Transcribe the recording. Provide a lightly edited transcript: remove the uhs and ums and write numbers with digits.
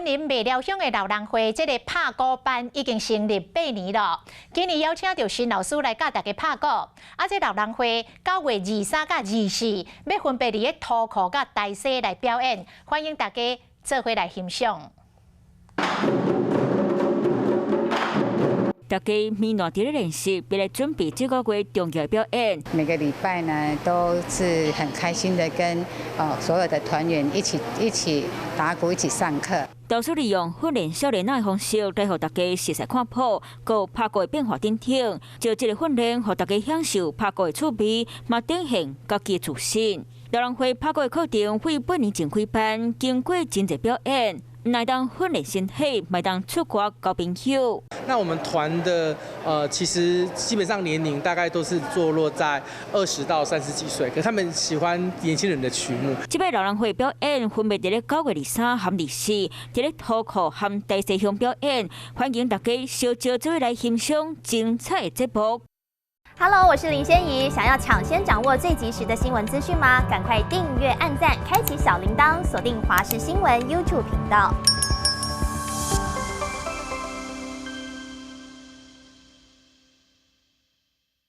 云林麦寮乡的老人会，这个拍鼓班已经成立8年了。今年邀请到新老师来教大家拍鼓。这老人会9月23甲24，要分别伫个土库甲大溪来表演，欢迎大家做伙来欣赏。 大家面暖地练习，为了准备这个月重要表演。每个礼拜呢，都是很开心的跟所有的团员一起打鼓，一起上课。导师利用训练少年仔的方式，来让大家熟悉看谱，佮拍鼓的变化等等。就这个训练，让大家享受拍鼓的趣味，嘛展现家己的自信。老人会拍鼓的课程为8年前开办，经过真侪表演。 乃当训练身体，乃当出国交朋友。那我们团的其实基本上年龄大概都是坐落在20到30几岁，可他们喜欢年轻人的曲目。这摆老人会表演分别伫咧9月23和24，伫咧土库和大西乡表演，欢迎大家小招做来欣赏精彩的节目。 Hello， 我是林仙怡。想要抢先掌握最及时的新闻资讯吗？赶快订阅、按赞、开启小铃铛，锁定华视新闻 YouTube 频道。